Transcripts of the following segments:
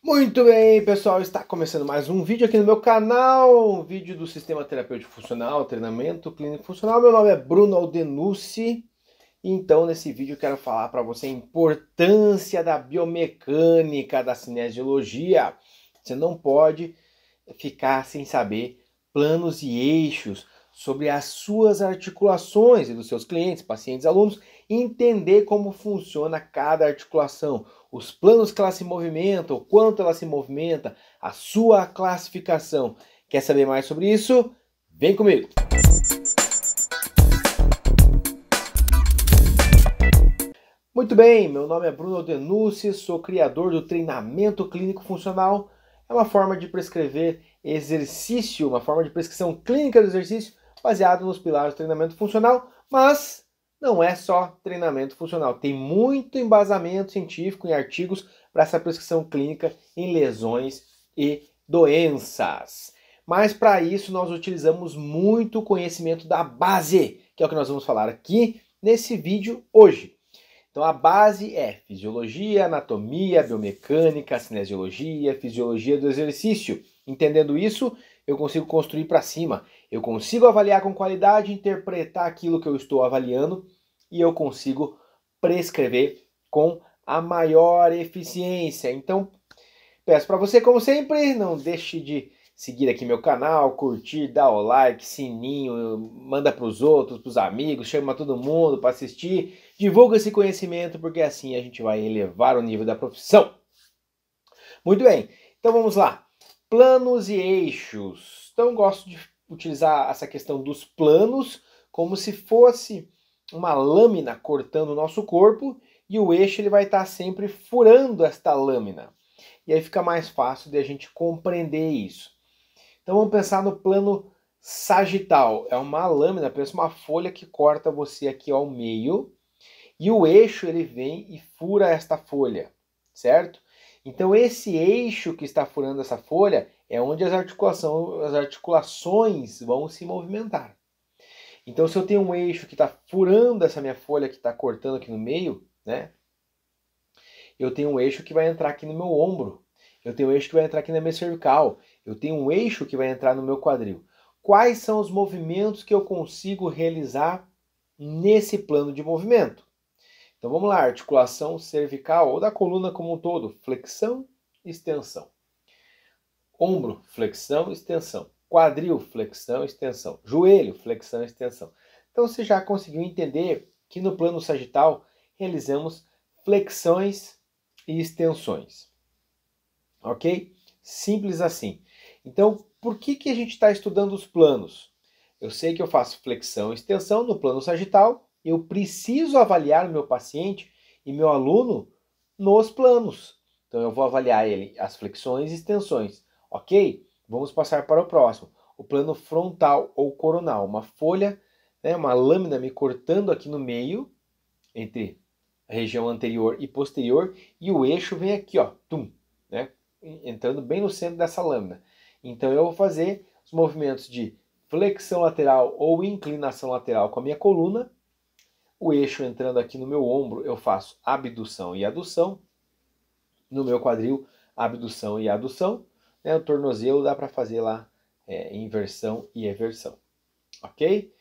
Muito bem, pessoal, está começando mais um vídeo aqui no meu canal, um vídeo do Sistema Terapêutico Funcional, Treinamento Clínico Funcional. Meu nome é Bruno Aldenucci, e então nesse vídeo eu quero falar para você a importância da biomecânica da cinesiologia. Você não pode ficar sem saber planos e eixos sobre as suas articulações e dos seus clientes, pacientes, alunos, e entender como funciona cada articulação, os planos que ela se movimenta, o quanto ela se movimenta, a sua classificação. Quer saber mais sobre isso? Vem comigo! Muito bem, meu nome é Bruno Aldenucci, sou criador do treinamento clínico funcional. É uma forma de prescrever exercício, uma forma de prescrição clínica do exercício baseado nos pilares do treinamento funcional, mas não é só treinamento funcional. Tem muito embasamento científico em artigos para essa prescrição clínica em lesões e doenças. Mas para isso nós utilizamos muito conhecimento da base, que é o que nós vamos falar aqui nesse vídeo hoje. Então a base é fisiologia, anatomia, biomecânica, cinesiologia, fisiologia do exercício. Entendendo isso, eu consigo construir para cima. Eu consigo avaliar com qualidade, interpretar aquilo que eu estou avaliando e eu consigo prescrever com a maior eficiência. Então, peço para você, como sempre, não deixe de seguir aqui meu canal, curtir, dar o like, sininho, manda para os outros, para os amigos, chama todo mundo para assistir, divulga esse conhecimento, porque assim a gente vai elevar o nível da profissão. Muito bem, então vamos lá. Planos e eixos. Então eu gosto de utilizar essa questão dos planos como se fosse uma lâmina cortando o nosso corpo e o eixo ele vai estar sempre furando esta lâmina. E aí fica mais fácil de a gente compreender isso. Então vamos pensar no plano sagital. É uma lâmina, pensa uma folha que corta você aqui ao meio e o eixo ele vem e fura esta folha, certo? Então esse eixo que está furando essa folha é onde as articulações vão se movimentar. Então se eu tenho um eixo que está furando essa minha folha que está cortando aqui no meio, né? Eu tenho um eixo que vai entrar aqui no meu ombro. Eu tenho um eixo que vai entrar aqui na minha cervical. Eu tenho um eixo que vai entrar no meu quadril. Quais são os movimentos que eu consigo realizar nesse plano de movimento? Então vamos lá, articulação cervical ou da coluna como um todo, flexão, extensão. Ombro, flexão, extensão. Quadril, flexão, extensão. Joelho, flexão, extensão. Então você já conseguiu entender que no plano sagital realizamos flexões e extensões. Ok? Simples assim. Então, por que a gente está estudando os planos? Eu sei que eu faço flexão e extensão no plano sagital, eu preciso avaliar o meu paciente e meu aluno nos planos. Então, eu vou avaliar ele as flexões e extensões. Ok? Vamos passar para o próximo. O plano frontal ou coronal. Uma folha, né, uma lâmina me cortando aqui no meio, entre a região anterior e posterior, e o eixo vem aqui, ó, tum, né, entrando bem no centro dessa lâmina. Então eu vou fazer os movimentos de flexão lateral ou inclinação lateral com a minha coluna, o eixo entrando aqui no meu ombro, eu faço abdução e adução, no meu quadril, abdução e adução, né, o tornozelo dá para fazer lá inversão e eversão, ok?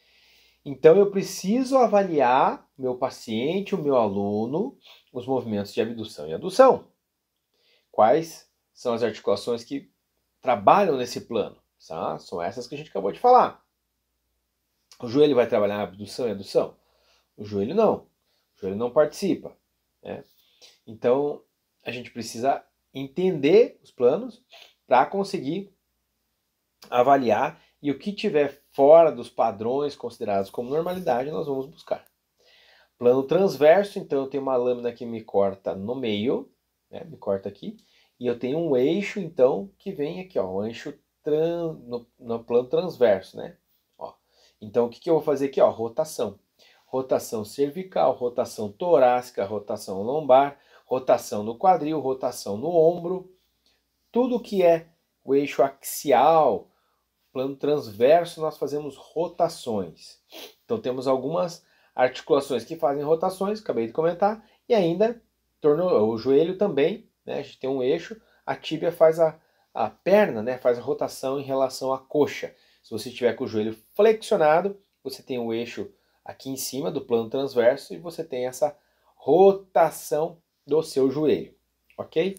Então eu preciso avaliar meu paciente, o meu aluno, os movimentos de abdução e adução. Quais são as articulações que trabalham nesse plano? Tá? São essas que a gente acabou de falar. O joelho vai trabalhar na abdução e adução? O joelho não. O joelho não participa. Né? Então a gente precisa entender os planos para conseguir avaliar e o que tiver fora dos padrões considerados como normalidade, nós vamos buscar. Plano transverso, então eu tenho uma lâmina que me corta no meio, né, me corta aqui, e eu tenho um eixo, então, que vem aqui, ó, um eixo no plano transverso, né? Ó. Então, o que eu vou fazer aqui? Ó, rotação. Rotação cervical, rotação torácica, rotação lombar, rotação no quadril, rotação no ombro. Tudo que é o eixo axial, plano transverso, nós fazemos rotações. Então temos algumas articulações que fazem rotações, acabei de comentar, e ainda o joelho também, né? A gente tem um eixo, a tíbia faz a perna, né, faz a rotação em relação à coxa. Se você estiver com o joelho flexionado, você tem o eixo aqui em cima do plano transverso e você tem essa rotação do seu joelho, ok?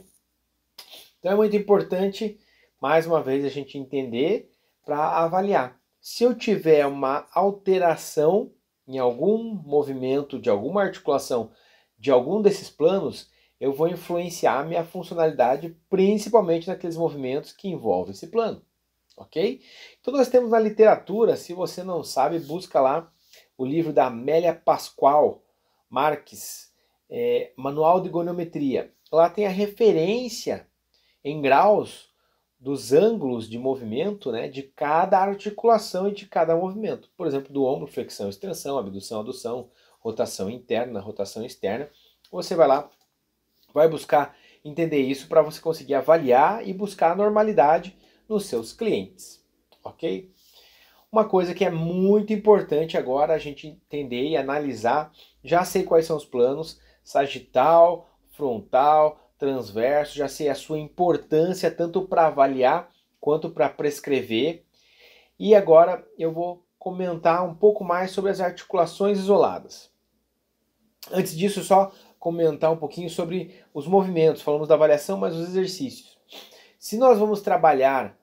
Então é muito importante, mais uma vez, a gente entender para avaliar. Se eu tiver uma alteração em algum movimento de alguma articulação de algum desses planos, eu vou influenciar a minha funcionalidade, principalmente naqueles movimentos que envolvem esse plano, ok? Então nós temos na literatura, se você não sabe, busca lá o livro da Amélia Pascoal Marques, Manual de Goniometria. Lá tem a referência em graus dos ângulos de movimento, né, de cada articulação e de cada movimento. Por exemplo, do ombro, flexão, extensão, abdução, adução, rotação interna, rotação externa. Você vai lá, vai buscar entender isso para você conseguir avaliar e buscar a normalidade nos seus clientes, ok? Uma coisa que é muito importante agora a gente entender e analisar, já sei quais são os planos, sagital, frontal, transverso, já sei a sua importância tanto para avaliar quanto para prescrever. E agora eu vou comentar um pouco mais sobre as articulações isoladas. Antes disso, só comentar um pouquinho sobre os movimentos. Falamos da avaliação, mas os exercícios. Se nós vamos trabalhar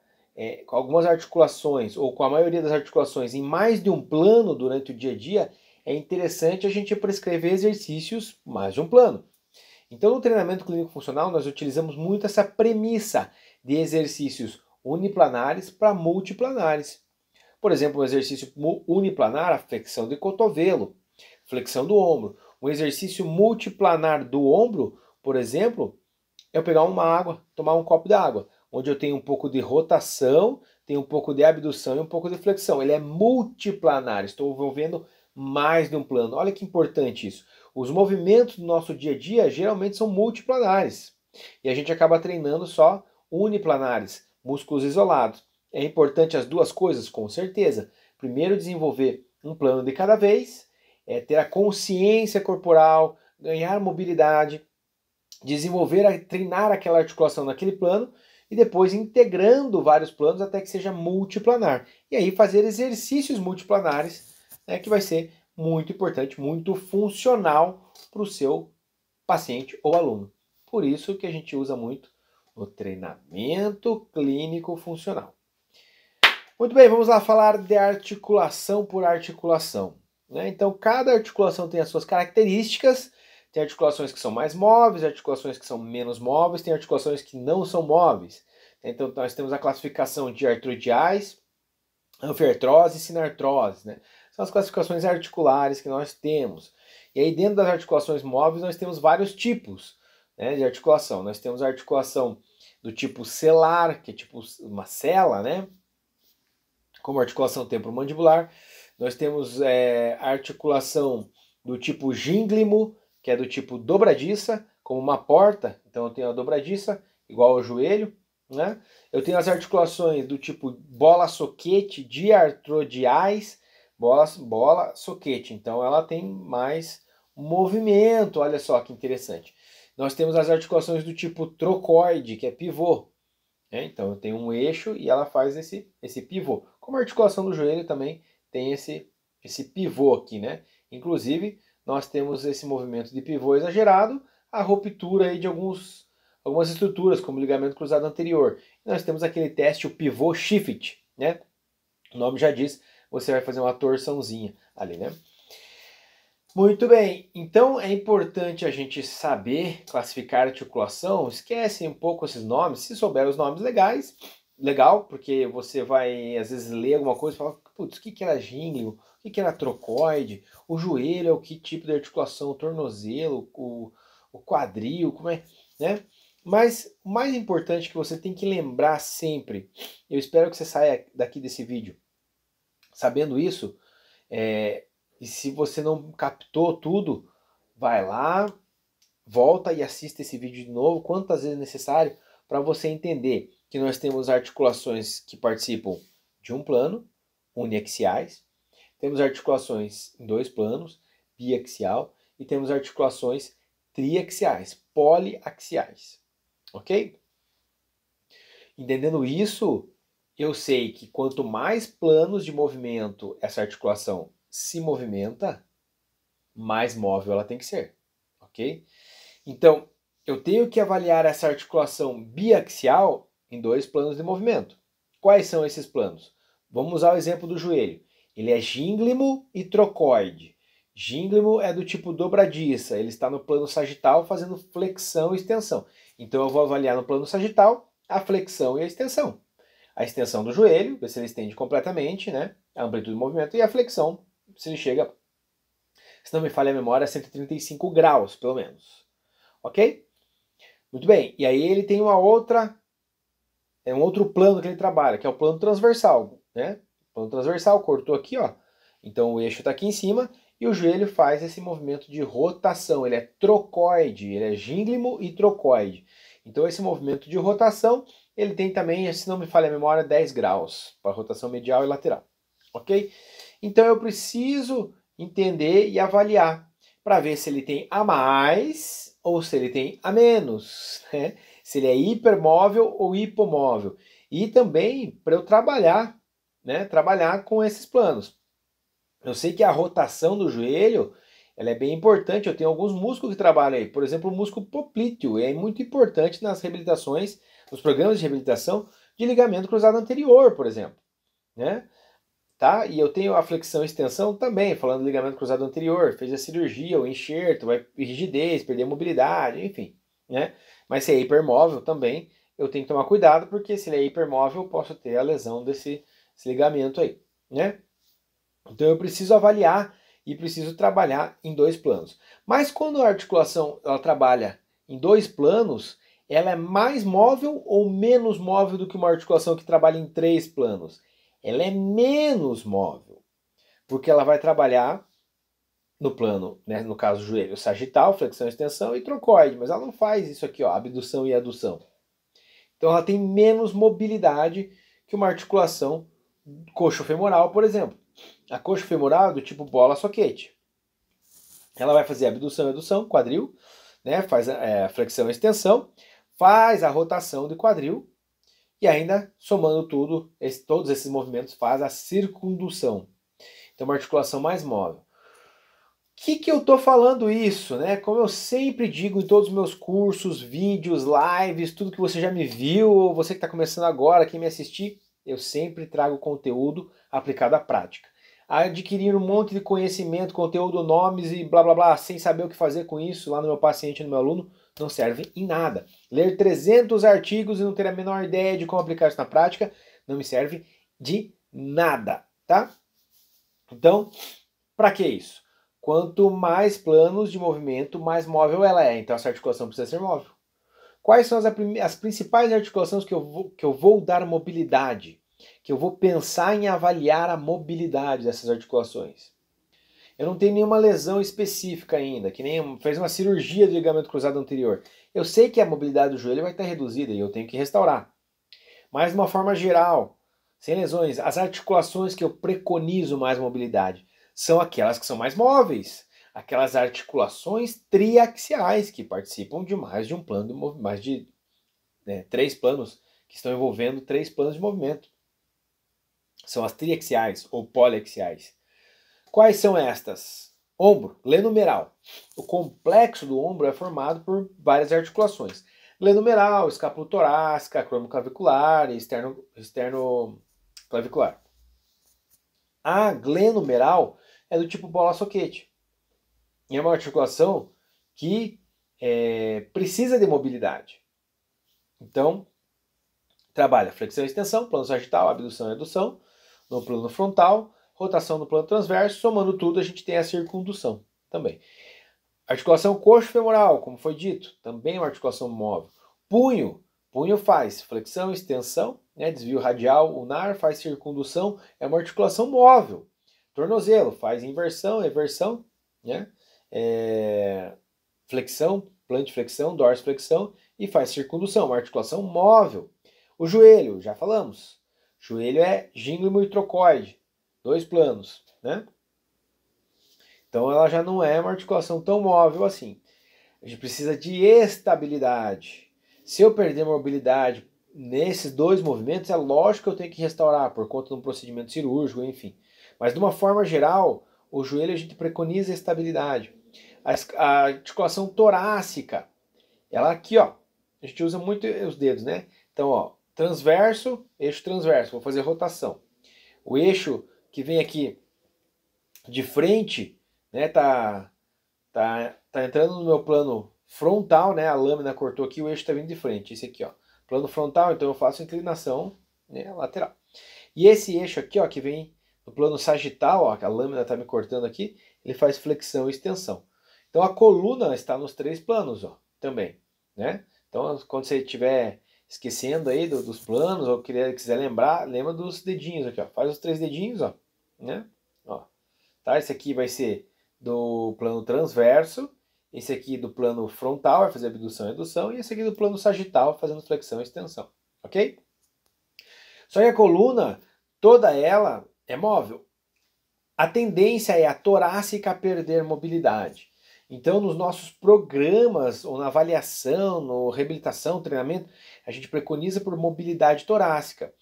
com algumas articulações, ou com a maioria das articulações, em mais de um plano durante o dia a dia, é interessante a gente prescrever exercícios mais de um plano. Então, no treinamento clínico funcional, nós utilizamos muito essa premissa de exercícios uniplanares para multiplanares. Por exemplo, um exercício uniplanar, a flexão de cotovelo, flexão do ombro. Um exercício multiplanar do ombro, por exemplo, é eu pegar uma água, tomar um copo d'água, onde eu tenho um pouco de rotação, tenho um pouco de abdução e um pouco de flexão. Ele é multiplanar, estou envolvendo mais de um plano. Olha que importante isso. Os movimentos do nosso dia a dia geralmente são multiplanares. E a gente acaba treinando só uniplanares, músculos isolados. É importante as duas coisas? Com certeza. Primeiro, desenvolver um plano de cada vez, ter a consciência corporal, ganhar mobilidade, desenvolver, treinar aquela articulação naquele plano e depois integrando vários planos até que seja multiplanar. E aí fazer exercícios multiplanares, né, que vai ser muito importante, muito funcional para o seu paciente ou aluno. Por isso que a gente usa muito no treinamento clínico funcional. Muito bem, vamos lá falar de articulação por articulação, né? Então, cada articulação tem as suas características. Tem articulações que são mais móveis, articulações que são menos móveis, tem articulações que não são móveis. Então nós temos a classificação de artrodiais, anfiartrose e sinartrose, né? São as classificações articulares que nós temos. E aí dentro das articulações móveis nós temos vários tipos, né, de articulação. Nós temos a articulação do tipo celar, que é tipo uma cela, né? Como articulação temporomandibular. Nós temos a articulação do tipo gínglimo, que é do tipo dobradiça, como uma porta. Então eu tenho a dobradiça, igual ao joelho, né? Eu tenho as articulações do tipo bola-soquete, diartrodiais, bola-soquete. Então ela tem mais movimento, olha só que interessante. Nós temos as articulações do tipo trocoide, que é pivô. Né? Então eu tenho um eixo e ela faz esse pivô. Como a articulação do joelho também tem esse pivô aqui, né? Inclusive, nós temos esse movimento de pivô exagerado, a ruptura aí de algumas estruturas, como o ligamento cruzado anterior. E nós temos aquele teste, o pivô shift, né? O nome já diz, você vai fazer uma torçãozinha ali, né? Muito bem, então é importante a gente saber classificar a articulação. Esquece um pouco esses nomes, se souber os nomes legais, legal, porque você vai às vezes ler alguma coisa e falar, putz, o que era gínglio? O que era trocoide? O joelho é o que tipo de articulação? O tornozelo, o quadril, como é, né? Mas o mais importante que você tem que lembrar sempre, eu espero que você saia daqui desse vídeo sabendo isso, e se você não captou tudo, vai lá, volta e assista esse vídeo de novo, quantas vezes necessário, para você entender que nós temos articulações que participam de um plano, uniaxiais, temos articulações em dois planos, biaxial, e temos articulações triaxiais, poliaxiais, ok? Entendendo isso, eu sei que quanto mais planos de movimento essa articulação se movimenta, mais móvel ela tem que ser, ok? Então, eu tenho que avaliar essa articulação biaxial em 2 planos de movimento. Quais são esses planos? Vamos usar o exemplo do joelho. Ele é gínglimo e trocoide. Gínglimo é do tipo dobradiça, ele está no plano sagital fazendo flexão e extensão. Então eu vou avaliar no plano sagital a flexão e a extensão. A extensão do joelho, ver se ele estende completamente, né? A amplitude do movimento, e a flexão, se ele chega, se não me falha a memória, a 135 graus, pelo menos. Ok? Muito bem. E aí ele tem um outro plano que ele trabalha, que é o plano transversal, né? O plano transversal cortou aqui, ó. Então o eixo está aqui em cima e o joelho faz esse movimento de rotação. Ele é trocoide, ele é gínglimo e trocoide. Então esse movimento de rotação, ele tem também, se não me falha a memória, 10 graus para rotação medial e lateral. Ok? Então eu preciso entender e avaliar para ver se ele tem a mais ou se ele tem a menos, né? Se ele é hipermóvel ou hipomóvel. E também para eu trabalhar, né? Trabalhar com esses planos. Eu sei que a rotação do joelho, ela é bem importante. Eu tenho alguns músculos que trabalham aí. Por exemplo, o músculo poplíteo é muito importante nas reabilitações, nos programas de reabilitação de ligamento cruzado anterior, por exemplo, né? Tá? E eu tenho a flexão e extensão também, falando do ligamento cruzado anterior, fez a cirurgia, o enxerto, vai rigidez, perder a mobilidade, enfim, né? Mas se é hipermóvel também, eu tenho que tomar cuidado, porque se ele é hipermóvel, eu posso ter a lesão desse ligamento aí, né? Então eu preciso avaliar e preciso trabalhar em 2 planos. Mas quando a articulação ela trabalha em 2 planos, ela é mais móvel ou menos móvel do que uma articulação que trabalha em 3 planos? Ela é menos móvel, porque ela vai trabalhar no plano, né, no caso joelho sagital, flexão, extensão e trocoide, mas ela não faz isso aqui, ó, abdução e adução. Então ela tem menos mobilidade que uma articulação coxo-femoral, por exemplo. A coxo-femoral é do tipo bola-soquete. Ela vai fazer abdução e adução, quadril, né, faz a flexão e extensão, faz a rotação de quadril, e ainda, somando tudo, todos esses movimentos, faz a circundução. Então, uma articulação mais móvel. O que eu estou falando isso, né? Como eu sempre digo em todos os meus cursos, vídeos, lives, tudo que você já me viu, ou você que está começando agora, quem me assistir, eu sempre trago conteúdo aplicado à prática. Adquirir um monte de conhecimento, conteúdo, nomes e blá blá blá, sem saber o que fazer com isso lá no meu paciente, no meu aluno, não serve em nada. Ler 300 artigos e não ter a menor ideia de como aplicar isso na prática não me serve de nada, tá? Então, para que isso? Quanto mais planos de movimento, mais móvel ela é. Então essa articulação precisa ser móvel. Quais são as principais articulações que eu vou dar mobilidade? Que eu vou pensar em avaliar a mobilidade dessas articulações? Eu não tenho nenhuma lesão específica ainda, que nem fez uma cirurgia de ligamento cruzado anterior. Eu sei que a mobilidade do joelho vai estar reduzida e eu tenho que restaurar. Mas de uma forma geral, sem lesões, as articulações que eu preconizo mais mobilidade são aquelas que são mais móveis. Aquelas articulações triaxiais que participam de mais de um plano de movimento, mais de 3 planos, que estão envolvendo 3 planos de movimento. São as triaxiais ou poliaxiais. Quais são estas? Ombro, lenumeral. O complexo do ombro é formado por várias articulações. Lenumeral, escapulotorácica, acromioclavicular e externo-clavicular. A glenumeral é do tipo bola-soquete. E é uma articulação que precisa de mobilidade. Então, trabalha flexão e extensão, plano sagital, abdução e adução, no plano frontal, rotação no plano transverso, somando tudo a gente tem a circundução também. Articulação coxo-femoral, como foi dito, também é uma articulação móvel. Punho faz flexão, extensão, né, desvio radial, ulnar, faz circundução, é uma articulação móvel. Tornozelo faz inversão, eversão, né, flexão, plantiflexão, dorsiflexão e faz circundução, uma articulação móvel. O joelho, já falamos, joelho é gínglimo e trocoide, 2 planos, né? Então ela já não é uma articulação tão móvel assim. A gente precisa de estabilidade. Se eu perder mobilidade nesses dois movimentos, é lógico que eu tenho que restaurar por conta de um procedimento cirúrgico, enfim. Mas de uma forma geral, o joelho a gente preconiza estabilidade. A articulação torácica, ela aqui, ó, a gente usa muito os dedos, né? Então, ó, transverso, eixo transverso, vou fazer rotação. O eixo que vem aqui de frente, né, tá entrando no meu plano frontal, né? A lâmina cortou aqui, o eixo está vindo de frente. Esse aqui, ó, plano frontal, então eu faço inclinação, né, lateral. E esse eixo aqui, ó, que vem no plano sagital, ó, que a lâmina está me cortando aqui, ele faz flexão e extensão. Então a coluna está nos três planos, ó, também, né? Então quando você estiver esquecendo aí dos planos ou quiser lembrar, lembra dos dedinhos aqui, ó. Faz os três dedinhos, ó, né? Ó, tá? Esse aqui vai ser do plano transverso, esse aqui do plano frontal vai fazer abdução e redução, e esse aqui do plano sagital fazendo flexão e extensão, ok? Só que a coluna, toda ela é móvel. A tendência é a torácica perder mobilidade. Então, nos nossos programas, ou na avaliação, no reabilitação, treinamento, a gente preconiza por mobilidade torácica.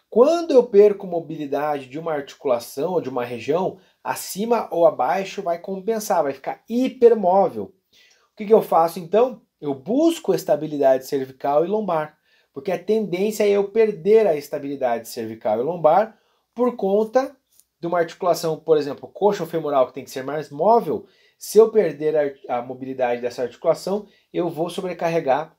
Quando eu perco mobilidade de uma articulação ou de uma região, acima ou abaixo vai compensar, vai ficar hipermóvel. O que eu faço então? Eu busco estabilidade cervical e lombar, porque a tendência é eu perder a estabilidade cervical e lombar por conta de uma articulação, por exemplo, coxa ou femoral, que tem que ser mais móvel. Se eu perder a mobilidade dessa articulação, eu vou sobrecarregar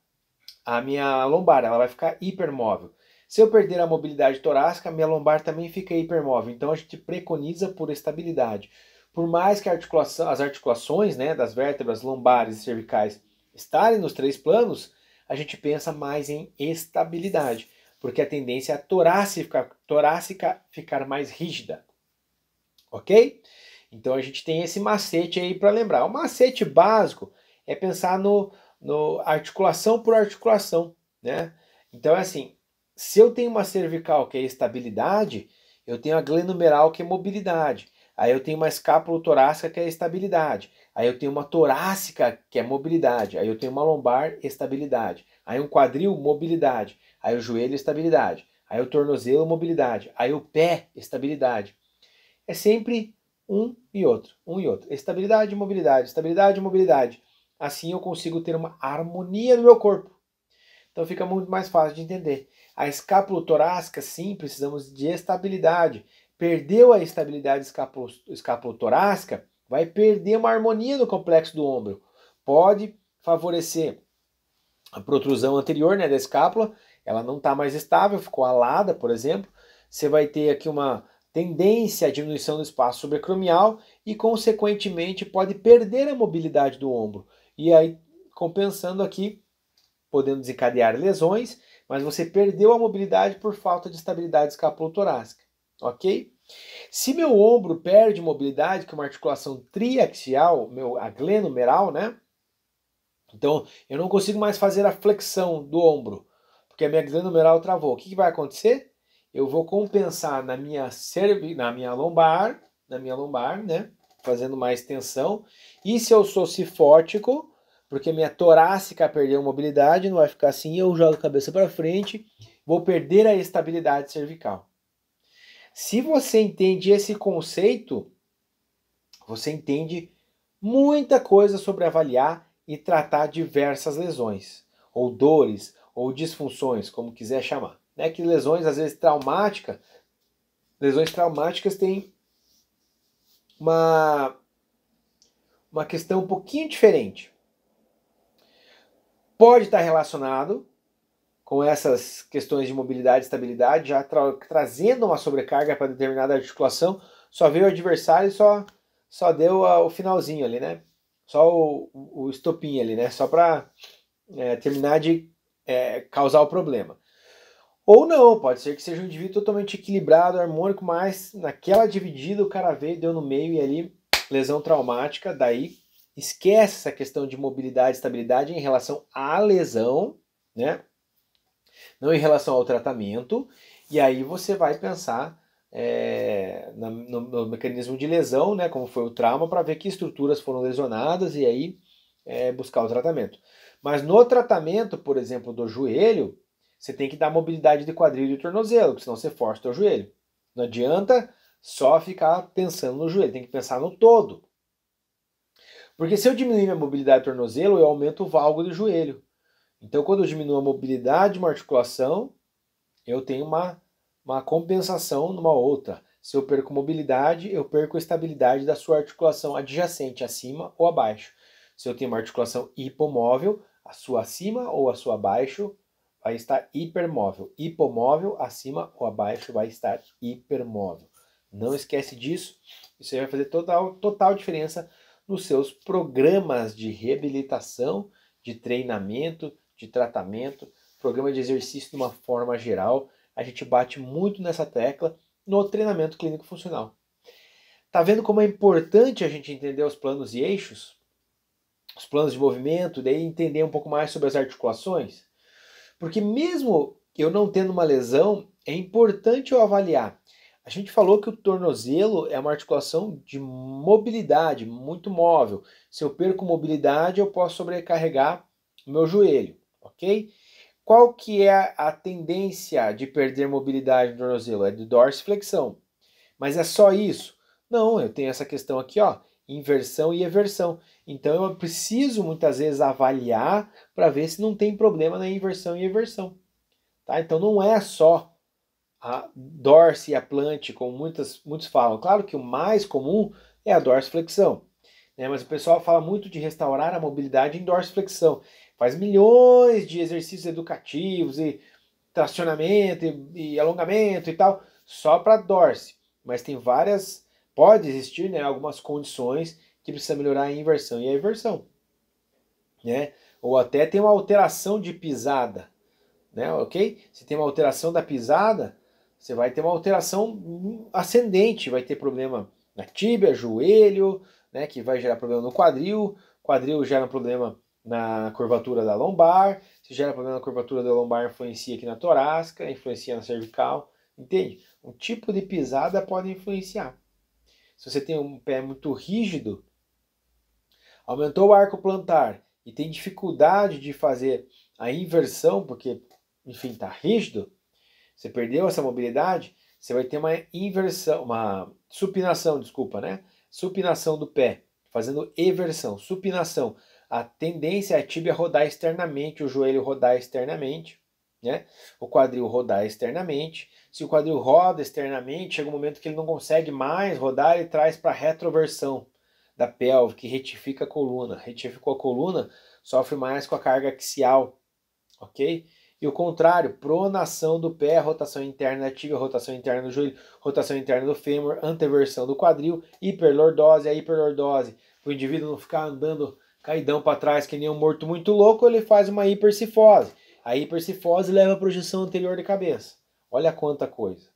a minha lombar, ela vai ficar hipermóvel. Se eu perder a mobilidade torácica, minha lombar também fica hipermóvel. Então a gente preconiza por estabilidade. Por mais que as articulações, né, das vértebras lombares e cervicais estarem nos três planos, a gente pensa mais em estabilidade, porque a tendência é a torácica ficar mais rígida. Ok? Então a gente tem esse macete aí para lembrar. O macete básico é pensar no articulação por articulação, né? Então é assim, se eu tenho uma cervical que é estabilidade, eu tenho a glenumeral que é mobilidade. Aí eu tenho uma escápula torácica que é estabilidade. Aí eu tenho uma torácica que é mobilidade. Aí eu tenho uma lombar, estabilidade. Aí um quadril, mobilidade. Aí o joelho, estabilidade. Aí o tornozelo, mobilidade. Aí o pé, estabilidade. É sempre um e outro, um e outro. Estabilidade e mobilidade, estabilidade e mobilidade. Assim eu consigo ter uma harmonia no meu corpo. Então fica muito mais fácil de entender. A escápula torácica, sim, precisamos de estabilidade. Perdeu a estabilidade escapulotorácica, vai perder uma harmonia no complexo do ombro. Pode favorecer a protrusão anterior, né, da escápula, ela não está mais estável, ficou alada, por exemplo. Você vai ter aqui uma tendência à diminuição do espaço subacromial e, consequentemente, pode perder a mobilidade do ombro. E aí, compensando aqui, podendo desencadear lesões, mas você perdeu a mobilidade por falta de estabilidade escapulotorácica, ok? Se meu ombro perde mobilidade, que é uma articulação triaxial, a glenumeral, né? Então, eu não consigo mais fazer a flexão do ombro, porque a minha glenumeral travou. O que vai acontecer? Eu vou compensar na minha lombar, né? Fazendo mais tensão. E se eu sou cifótico, porque minha torácica perdeu mobilidade, não vai ficar assim, eu jogo a cabeça para frente, vou perder a estabilidade cervical. Se você entende esse conceito, você entende muita coisa sobre avaliar e tratar diversas lesões, ou dores, ou disfunções, como quiser chamar. Né? Que lesões, às vezes, lesões traumáticas têm uma questão um pouquinho diferente. Pode estar relacionado com essas questões de mobilidade e estabilidade, já trazendo uma sobrecarga para determinada articulação, só veio o adversário e só deu o finalzinho ali, né? Só o estopim ali, né? Só para terminar de causar o problema. Ou não, pode ser que seja um indivíduo totalmente equilibrado, harmônico, mas naquela dividida o cara veio, deu no meio e ali, lesão traumática, daí esquece essa questão de mobilidade e estabilidade em relação à lesão, né? Não em relação ao tratamento, e aí você vai pensar no mecanismo de lesão, né, como foi o trauma, para ver que estruturas foram lesionadas e aí buscar o tratamento. Mas no tratamento, por exemplo, do joelho, você tem que dar mobilidade de quadril e de tornozelo, porque senão você força o teu joelho. Não adianta só ficar pensando no joelho, tem que pensar no todo. Porque se eu diminuir a mobilidade do tornozelo, eu aumento o valgo do joelho. Então, quando eu diminuo a mobilidade de uma articulação, eu tenho uma compensação numa outra. Se eu perco mobilidade, eu perco a estabilidade da sua articulação adjacente, acima ou abaixo. Se eu tenho uma articulação hipomóvel, a sua acima ou a sua abaixo vai estar hipermóvel. Hipomóvel, acima ou abaixo vai estar hipermóvel. Não esquece disso. Isso aí vai fazer total diferença nos seus programas de reabilitação, de treinamento, de tratamento, programa de exercício de uma forma geral. A gente bate muito nessa tecla no treinamento clínico funcional. Tá vendo como é importante a gente entender os planos e eixos? Os planos de movimento, daí entender um pouco mais sobre as articulações? Porque mesmo eu não tendo uma lesão, é importante eu avaliar. A gente falou que o tornozelo é uma articulação de mobilidade, muito móvel. Se eu perco mobilidade, eu posso sobrecarregar o meu joelho, ok? Qual que é a tendência de perder mobilidade no tornozelo? É de dorsiflexão. Mas é só isso? Não, eu tenho essa questão aqui, ó, inversão e eversão. Então eu preciso muitas vezes avaliar para ver se não tem problema na inversão e eversão. Tá? Então não é só a dorsi e a plante, como muitos falam. Claro que o mais comum é a dorsiflexão, né? Mas o pessoal fala muito de restaurar a mobilidade em dorsiflexão. Faz milhões de exercícios educativos e tracionamento e alongamento e tal, só para dorse. Mas tem várias, pode existir, né, algumas condições que precisa melhorar a inversão e a eversão, né? Ou até tem uma alteração de pisada, né? Ok? Se tem uma alteração da pisada, você vai ter uma alteração ascendente, vai ter problema na tíbia, joelho, né? Que vai gerar problema no quadril gera problema na curvatura da lombar, se gera problema na curvatura da lombar, influencia aqui na torácica, influencia na cervical, entende? Um tipo de pisada pode influenciar. Se você tem um pé muito rígido, aumentou o arco plantar e tem dificuldade de fazer a inversão, porque, enfim, está rígido, você perdeu essa mobilidade, você vai ter uma inversão, uma supinação, desculpa, né? Supinação do pé, fazendo eversão, supinação. A tendência é a tíbia rodar externamente, o joelho rodar externamente, né? O quadril rodar externamente. Se o quadril roda externamente, chega um momento que ele não consegue mais rodar, ele traz para a retroversão da pelve, que retifica a coluna. Retificou a coluna, sofre mais com a carga axial, ok? E o contrário, pronação do pé, rotação interna da tíbia, rotação interna do joelho, rotação interna do fêmur, anteversão do quadril, hiperlordose. A hiperlordose, o indivíduo não ficar andando caidão para trás que nem um morto muito louco, ele faz uma hipercifose. A hipercifose leva a projeção anterior de cabeça. Olha quanta coisa,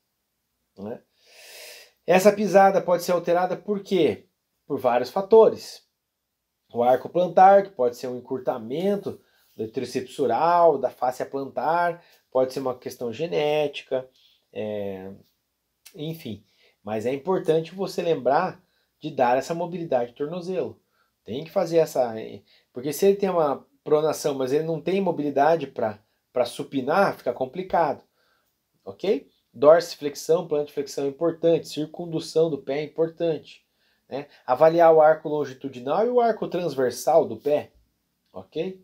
né? Essa pisada pode ser alterada por quê? Por vários fatores. O arco plantar, que pode ser um encurtamento do trícepsural, da fáscia plantar, pode ser uma questão genética, enfim. Mas é importante você lembrar de dar essa mobilidade do tornozelo. Tem que fazer essa... Porque se ele tem uma pronação, mas ele não tem mobilidade para supinar, fica complicado. Ok? Dorsiflexão, plantiflexão é importante, circundução do pé é importante, né? Avaliar o arco longitudinal e o arco transversal do pé, ok?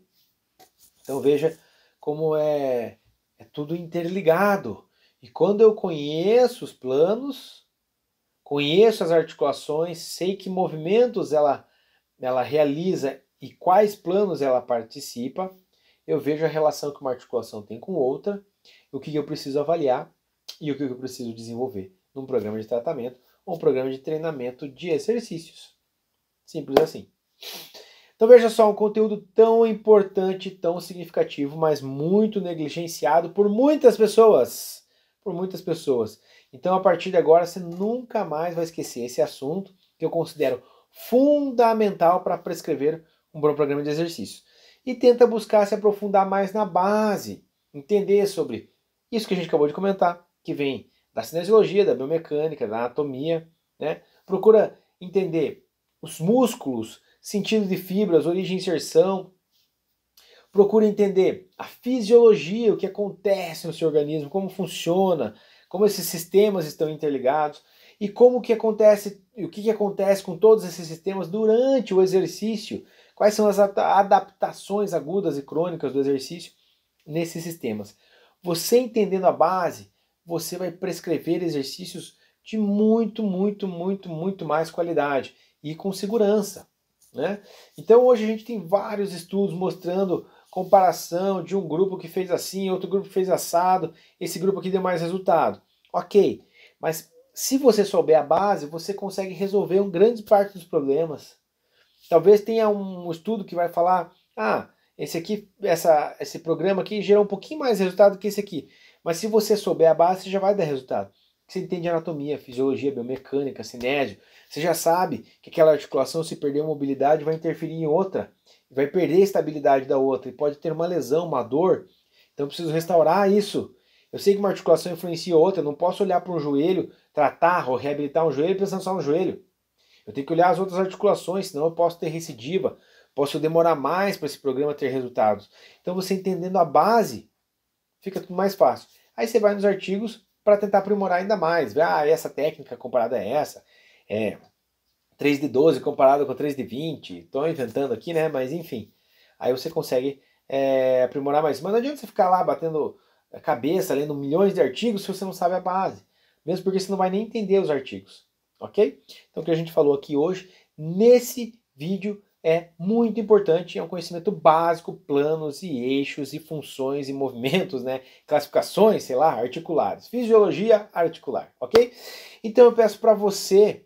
Então veja como é tudo interligado. E quando eu conheço os planos, conheço as articulações, sei que movimentos ela realiza e quais planos ela participa, eu vejo a relação que uma articulação tem com outra, o que eu preciso avaliar e o que eu preciso desenvolver num programa de tratamento ou um programa de treinamento de exercícios. Simples assim. Então veja só, um conteúdo tão importante, tão significativo, mas muito negligenciado por muitas pessoas. Por muitas pessoas. Então a partir de agora você nunca mais vai esquecer esse assunto que eu considero fundamental para prescrever um bom programa de exercícios. E tenta buscar se aprofundar mais na base, entender sobre isso que a gente acabou de comentar, que vem da cinesiologia, da biomecânica, da anatomia, né? Procura entender os músculos, sentido de fibras, origem e inserção. Procure entender a fisiologia, o que acontece no seu organismo, como funciona, como esses sistemas estão interligados e como que acontece, o que acontece com todos esses sistemas durante o exercício, quais são as adaptações agudas e crônicas do exercício nesses sistemas. Você entendendo a base, você vai prescrever exercícios de muito mais qualidade e com segurança, né? Então hoje a gente tem vários estudos mostrando comparação de um grupo que fez assim, outro grupo que fez assado, esse grupo aqui deu mais resultado. Ok, mas se você souber a base, você consegue resolver uma grande parte dos problemas. Talvez tenha um estudo que vai falar, esse programa aqui gerou um pouquinho mais resultado que esse aqui. Mas se você souber a base, você já vai dar resultado. Você entende anatomia, fisiologia, biomecânica, cinésio. Você já sabe que aquela articulação, se perder a mobilidade, vai interferir em outra. Vai perder a estabilidade da outra e pode ter uma lesão, uma dor. Então eu preciso restaurar isso. Eu sei que uma articulação influencia outra. Eu não posso olhar para um joelho, tratar ou reabilitar um joelho pensando só no joelho. Eu tenho que olhar as outras articulações, senão eu posso ter recidiva. Posso demorar mais para esse programa ter resultados. Então você entendendo a base, fica tudo mais fácil. Aí você vai nos artigos para tentar aprimorar ainda mais. Essa técnica comparada a essa. 3 de 12 comparado com 3 de 20. Estou inventando aqui, né? Mas enfim. Aí você consegue aprimorar mais. Mas não adianta você ficar lá batendo a cabeça, lendo milhões de artigos se você não sabe a base. Mesmo porque você não vai nem entender os artigos. Ok? Então o que a gente falou aqui hoje, nesse vídeo, é muito importante, é um conhecimento básico, planos e eixos e funções e movimentos, né? Classificações, sei lá, articulares. Fisiologia articular, ok? Então eu peço para você,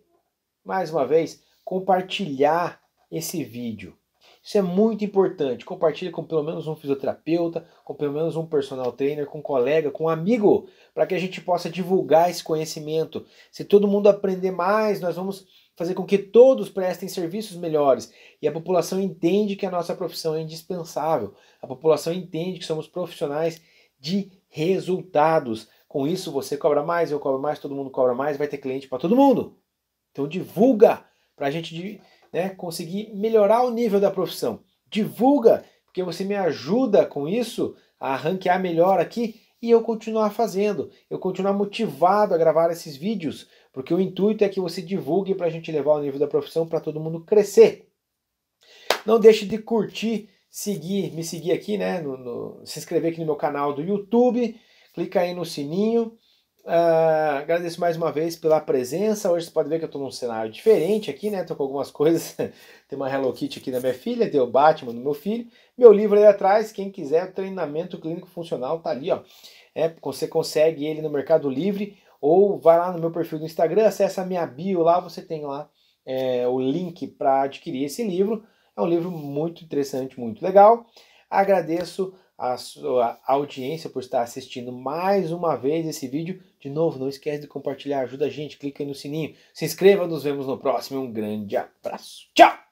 mais uma vez, compartilhar esse vídeo. Isso é muito importante. Compartilhe com pelo menos um fisioterapeuta, com pelo menos um personal trainer, com um colega, com um amigo, para que a gente possa divulgar esse conhecimento. Se todo mundo aprender mais, nós vamos fazer com que todos prestem serviços melhores. E a população entende que a nossa profissão é indispensável. A população entende que somos profissionais de resultados. Com isso, você cobra mais, eu cobro mais, todo mundo cobra mais, vai ter cliente para todo mundo. Então divulga para a gente conseguir melhorar o nível da profissão. Divulga, porque você me ajuda com isso a ranquear melhor aqui e eu continuar fazendo, eu continuar motivado a gravar esses vídeos, porque o intuito é que você divulgue para a gente levar o nível da profissão para todo mundo crescer. Não deixe de curtir, me seguir aqui, né, se inscrever aqui no meu canal do YouTube, clica aí no sininho. Agradeço mais uma vez pela presença. Hoje você pode ver que eu estou num cenário diferente aqui, né? Estou com algumas coisas. Tem uma Hello Kitty aqui da minha filha, tem o Batman do meu filho. Meu livro aí atrás, quem quiser, Treinamento Clínico Funcional, tá ali, ó. Você consegue ele no Mercado Livre ou vai lá no meu perfil do Instagram, acessa a minha bio lá, você tem lá o link para adquirir esse livro. É um livro muito interessante, muito legal. Agradeço a sua audiência por estar assistindo mais uma vez esse vídeo. De novo, não esquece de compartilhar, ajuda a gente, clica aí no sininho, se inscreva, nos vemos no próximo. Um grande abraço, tchau!